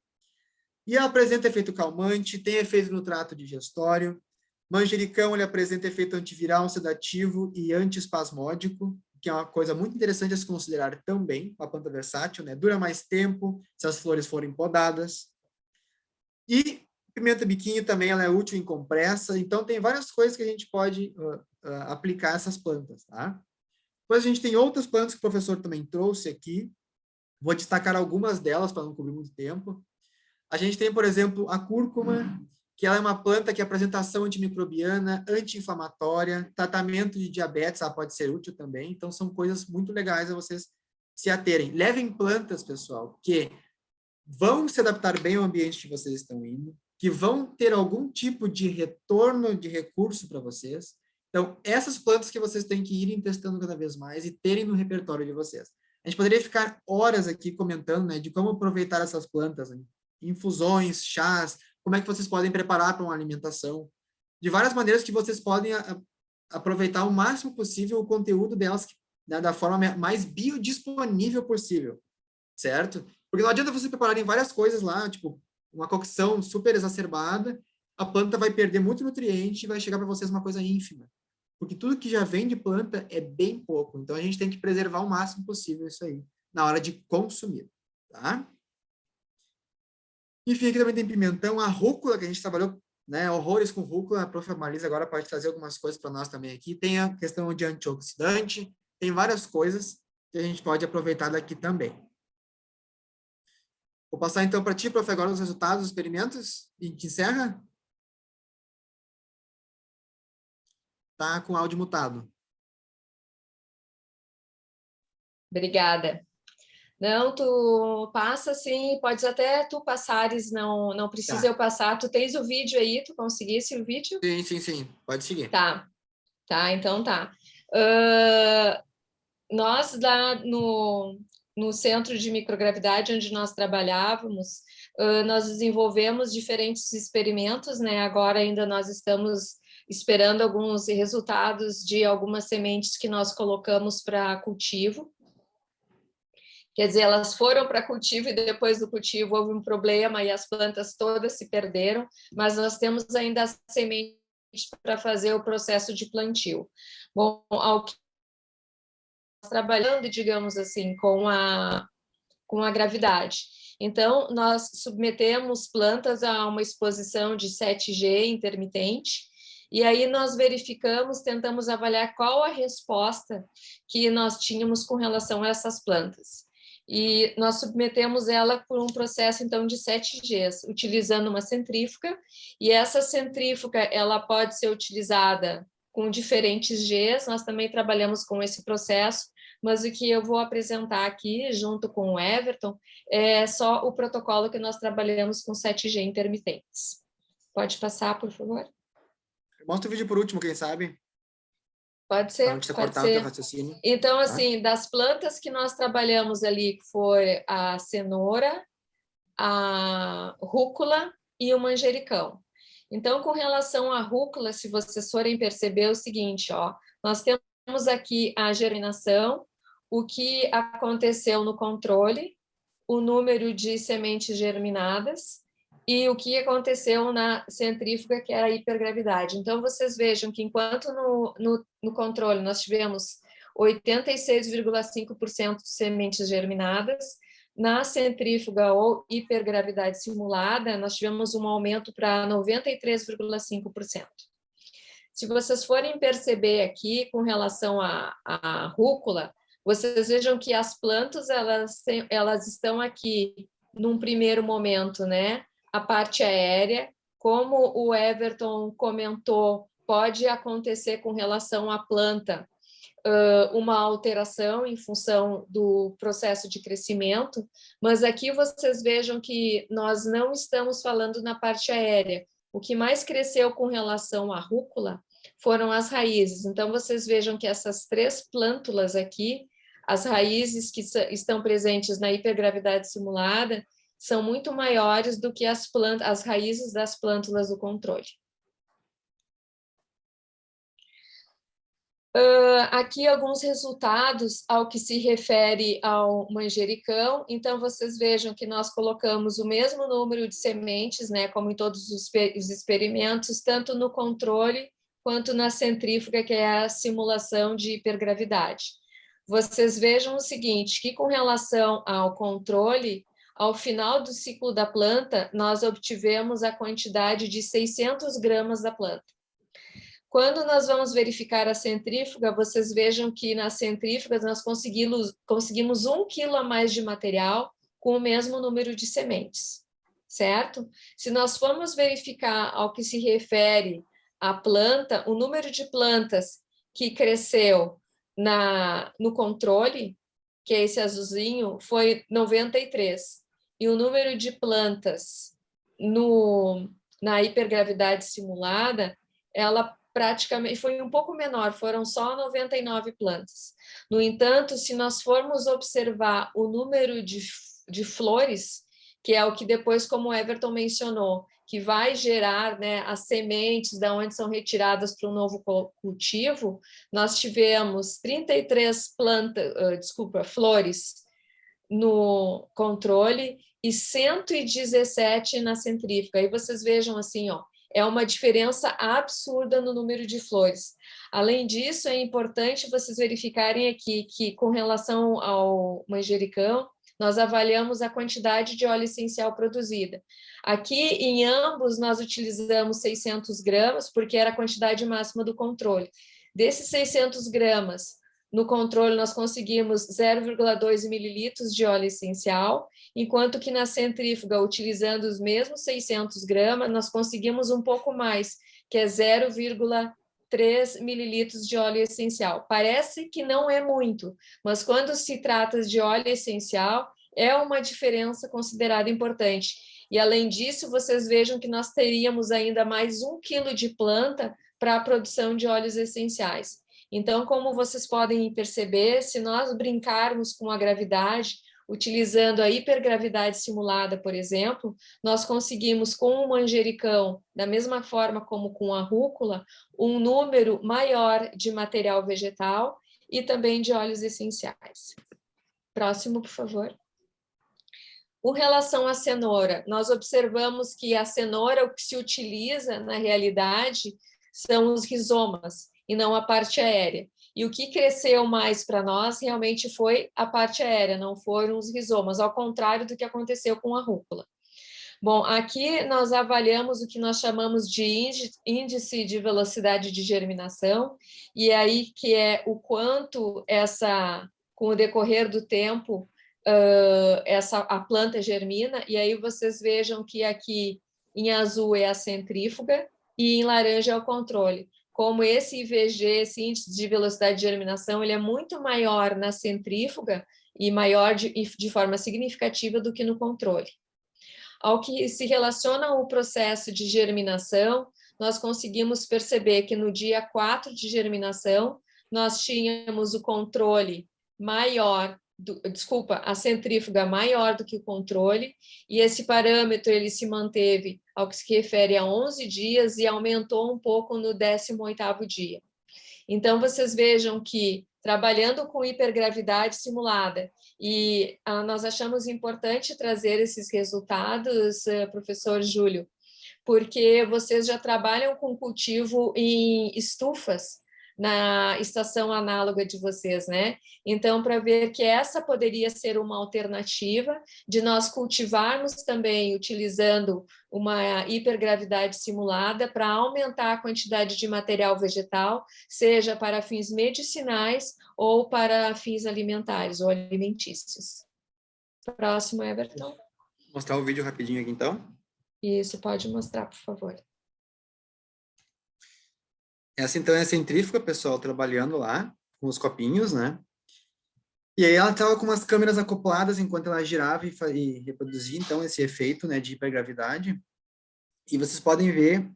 E ela apresenta efeito calmante, tem efeito no trato digestório. Manjericão, ele apresenta efeito antiviral, sedativo e antiespasmódico, que é uma coisa muito interessante a se considerar também, uma planta versátil, né? Dura mais tempo se as flores forem podadas. E pimenta biquinho também, ela é útil em compressa, então tem várias coisas que a gente pode aplicar essas plantas, tá? Depois a gente tem outras plantas que o professor também trouxe aqui. Vou destacar algumas delas para não cobrir muito tempo. A gente tem, por exemplo, a cúrcuma, que ela é uma planta que apresenta ação antimicrobiana, anti-inflamatória, tratamento de diabetes, ela pode ser útil também. Então, são coisas muito legais a vocês se aterem. Levem plantas, pessoal, que vão se adaptar bem ao ambiente que vocês estão indo, que vão ter algum tipo de retorno de recurso para vocês. Então, essas plantas que vocês têm que irem testando cada vez mais e terem no repertório de vocês. A gente poderia ficar horas aqui comentando, né, de como aproveitar essas plantas, né? Infusões, chás, como é que vocês podem preparar para uma alimentação, de várias maneiras que vocês podem aproveitar o máximo possível o conteúdo delas, né, da forma mais biodisponível possível, certo? Porque não adianta você prepararem várias coisas lá, tipo, uma cocção super exacerbada, a planta vai perder muito nutriente e vai chegar para vocês uma coisa ínfima. Porque tudo que já vem de planta é bem pouco. Então, a gente tem que preservar o máximo possível isso aí, na hora de consumir, tá? Enfim, aqui também tem pimentão, a rúcula, que a gente trabalhou, né, horrores com rúcula, a prof. Marlise agora pode trazer algumas coisas para nós também aqui. Tem a questão de antioxidante, tem várias coisas que a gente pode aproveitar daqui também. Vou passar então para ti, prof, agora os resultados dos experimentos e te encerra. Tá com áudio mutado. Obrigada. Não, tu passa sim, podes até tu passares, não precisa Tá. eu passar. Tu tens o vídeo aí, tu conseguisse o vídeo? Sim, pode seguir. Tá, então tá. Nós lá no centro de microgravidade onde nós trabalhávamos, nós desenvolvemos diferentes experimentos, né? Agora ainda nós estamos esperando alguns resultados de algumas sementes que nós colocamos para cultivo. Quer dizer, elas foram para cultivo e depois do cultivo houve um problema e as plantas todas se perderam, mas nós temos ainda a semente para fazer o processo de plantio. Bom, ao que nós trabalhando, digamos assim, com a gravidade. Então, nós submetemos plantas a uma exposição de 7G intermitente, e aí nós verificamos, tentamos avaliar qual a resposta que nós tínhamos com relação a essas plantas. E nós submetemos ela por um processo, então, de 7Gs, utilizando uma centrífuga, e essa centrífuga, ela pode ser utilizada com diferentes Gs, nós também trabalhamos com esse processo, mas o que eu vou apresentar aqui, junto com o Everton, é só o protocolo que nós trabalhamos com 7G intermitentes. Pode passar, por favor? Mostra o vídeo por último, quem sabe? Pode ser, pode cortar o teu ser. raciocínio. Então, assim, das plantas que nós trabalhamos ali, que foi a cenoura, a rúcula e o manjericão. Então, com relação à rúcula, se vocês forem perceber é o seguinte, ó, nós temos aqui a germinação, o que aconteceu no controle, o número de sementes germinadas e o que aconteceu na centrífuga, que era a hipergravidade. Então, vocês vejam que enquanto no controle nós tivemos 86,5% de sementes germinadas, na centrífuga ou hipergravidade simulada, nós tivemos um aumento para 93,5%. Se vocês forem perceber aqui, com relação à rúcula, vocês vejam que as plantas, elas estão aqui, num primeiro momento, né? A parte aérea, como o Everton comentou, pode acontecer com relação à planta, uma alteração em função do processo de crescimento, mas aqui vocês vejam que nós não estamos falando na parte aérea. O que mais cresceu com relação à rúcula foram as raízes. Então, vocês vejam que essas 3 plântulas aqui, as raízes que estão presentes na hipergravidade simulada, são muito maiores do que as raízes das plântulas do controle. Aqui alguns resultados ao que se refere ao manjericão. Então, vocês vejam que nós colocamos o mesmo número de sementes, né, como em todos os experimentos, tanto no controle quanto na centrífuga, que é a simulação de hipergravidade. Vocês vejam o seguinte, que com relação ao controle, ao final do ciclo da planta, nós obtivemos a quantidade de 600 gramas da planta. Quando nós vamos verificar a centrífuga, vocês vejam que nas centrífugas nós conseguimos 1 quilo a mais de material com o mesmo número de sementes, certo? Se nós formos verificar ao que se refere à planta, o número de plantas que cresceu no controle, que é esse azulzinho, foi 93. E o número de plantas na hipergravidade simulada, ela praticamente foi um pouco menor, foram só 99 plantas. No entanto, se nós formos observar o número de flores, que é o que depois, como o Everton mencionou, que vai gerar, né, as sementes da onde são retiradas para um novo cultivo, nós tivemos 33 flores no controle e 117 na centrífuga. Aí vocês vejam assim, ó, é uma diferença absurda no número de flores. Além disso, é importante vocês verificarem aqui que, com relação ao manjericão, nós avaliamos a quantidade de óleo essencial produzida. Aqui, em ambos, nós utilizamos 600 gramas, porque era a quantidade máxima do controle. Desses 600 gramas, no controle, nós conseguimos 0,2 mililitros de óleo essencial, enquanto que na centrífuga, utilizando os mesmos 600 gramas, nós conseguimos um pouco mais, que é 0,3 mililitros de óleo essencial. Parece que não é muito, mas quando se trata de óleo essencial, é uma diferença considerada importante. E, além disso, vocês vejam que nós teríamos ainda mais 1 quilo de planta para a produção de óleos essenciais. Então, como vocês podem perceber, se nós brincarmos com a gravidade, utilizando a hipergravidade simulada, por exemplo, nós conseguimos, com o manjericão, da mesma forma como com a rúcula, um número maior de material vegetal e também de óleos essenciais. Próximo, por favor. Com relação à cenoura, nós observamos que a cenoura, o que se utiliza, na realidade, são os rizomas, e não a parte aérea. E o que cresceu mais para nós realmente foi a parte aérea, não foram os rizomas, ao contrário do que aconteceu com a rúcula. Bom, aqui nós avaliamos o que nós chamamos de índice de velocidade de germinação, e aí que é o quanto com o decorrer do tempo, a planta germina, e aí vocês vejam que aqui em azul é a centrífuga e em laranja é o controle. Como esse IVG, esse índice de velocidade de germinação, ele é muito maior na centrífuga e maior de forma significativa do que no controle. Ao que se relaciona ao processo de germinação, nós conseguimos perceber que no dia 4 de germinação, nós tínhamos o controle maior desculpa, a centrífuga maior do que o controle, e esse parâmetro ele se manteve ao que se refere a 11 dias e aumentou um pouco no 18º dia. Então, vocês vejam que, trabalhando com hipergravidade simulada, e nós achamos importante trazer esses resultados, professor Júlio, porque vocês já trabalham com cultivo em estufas na estação análoga de vocês, né? Então, para ver que essa poderia ser uma alternativa de nós cultivarmos também utilizando uma hipergravidade simulada para aumentar a quantidade de material vegetal, seja para fins medicinais ou para fins alimentares ou alimentícios. Próximo, Everton. Vou mostrar o vídeo rapidinho aqui, então. Isso, pode mostrar, por favor. Essa, então, é a centrífuga, pessoal, trabalhando lá, com os copinhos, né? E aí ela estava com umas câmeras acopladas enquanto ela girava e reproduzia, então, esse efeito, né, de hipergravidade. E vocês podem ver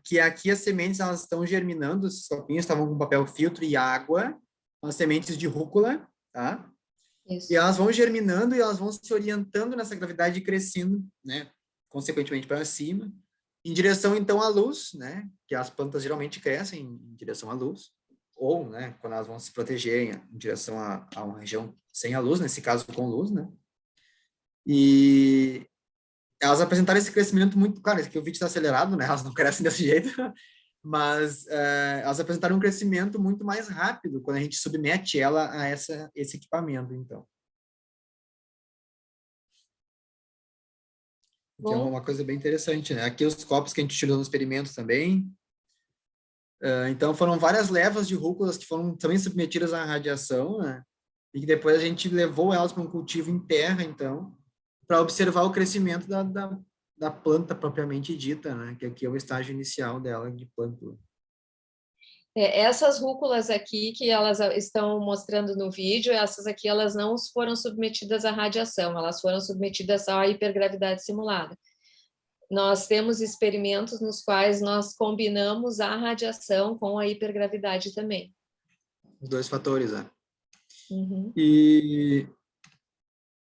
que aqui as sementes, elas estão germinando, os copinhos estavam com papel filtro e água, as sementes de rúcula, tá? Isso. E elas vão germinando e elas vão se orientando nessa gravidade e crescendo, né, consequentemente para cima, em direção, então, à luz, né, que as plantas geralmente crescem em direção à luz, ou, né, quando elas vão se proteger em direção a uma região sem a luz, nesse caso com luz, né, e elas apresentaram esse crescimento muito, claro, aqui o vídeo está acelerado, né, elas não crescem desse jeito, mas elas apresentaram um crescimento muito mais rápido quando a gente submete ela a esse equipamento, então. Que é uma coisa bem interessante, né? Aqui os copos que a gente utilizou no experimento também. Então, foram várias levas de rúculas que foram também submetidas à radiação, né? E que depois a gente levou elas para um cultivo em terra, então, para observar o crescimento da planta propriamente dita, né? Que aqui é o estágio inicial dela de plântula. Essas rúculas aqui que elas estão mostrando no vídeo, essas aqui elas não foram submetidas à radiação, elas foram submetidas à hipergravidade simulada. Nós temos experimentos nos quais nós combinamos a radiação com a hipergravidade também. Os dois fatores, né? Uhum. E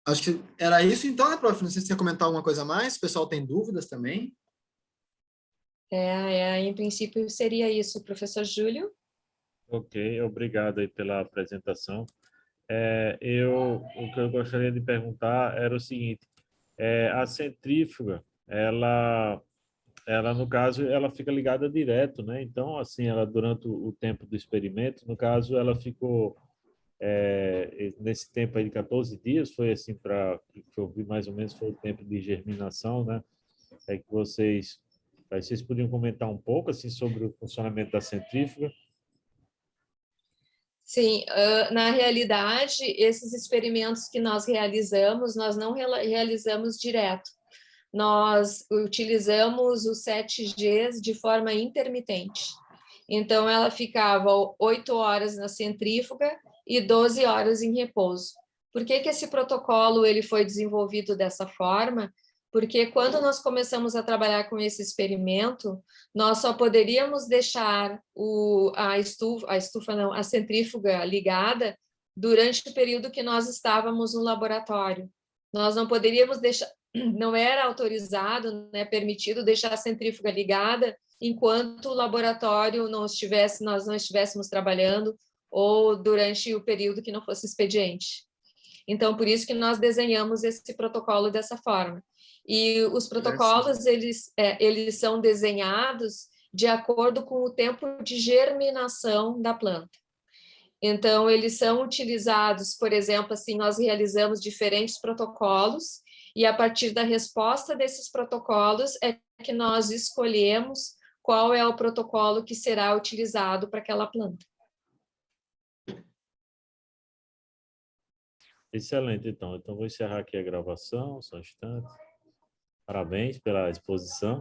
acho que era isso então, né, prof? Não sei se você quer comentar alguma coisa a mais, o pessoal tem dúvidas também. Em princípio seria isso, professor Júlio. Ok, obrigado aí pela apresentação. O que eu gostaria de perguntar era o seguinte, a centrífuga, ela no caso, ela fica ligada direto, né? Então, assim, ela durante o tempo do experimento, no caso, ela ficou, nesse tempo aí de 14 dias, foi assim, para que eu vi mais ou menos, foi o tempo de germinação, né? Que vocês podiam comentar um pouco, assim, sobre o funcionamento da centrífuga? Sim, na realidade, esses experimentos que nós realizamos, nós não realizamos direto. Nós utilizamos os 7Gs de forma intermitente. Então, ela ficava 8 horas na centrífuga e 12 horas em repouso. Por que esse protocolo ele foi desenvolvido dessa forma? Porque quando nós começamos a trabalhar com esse experimento, nós só poderíamos deixar a centrífuga ligada durante o período que nós estávamos no laboratório. Nós não poderíamos deixar, não era autorizado, né, permitido deixar a centrífuga ligada enquanto o laboratório nós não estivéssemos trabalhando ou durante o período que não fosse expediente. Então, por isso que nós desenhamos esse protocolo dessa forma. E os protocolos, eles são desenhados de acordo com o tempo de germinação da planta. Então, eles são utilizados, por exemplo, assim, nós realizamos diferentes protocolos e a partir da resposta desses protocolos é que nós escolhemos qual é o protocolo que será utilizado para aquela planta. Excelente, então. Então, vou encerrar aqui a gravação, só um instante. Parabéns pela exposição.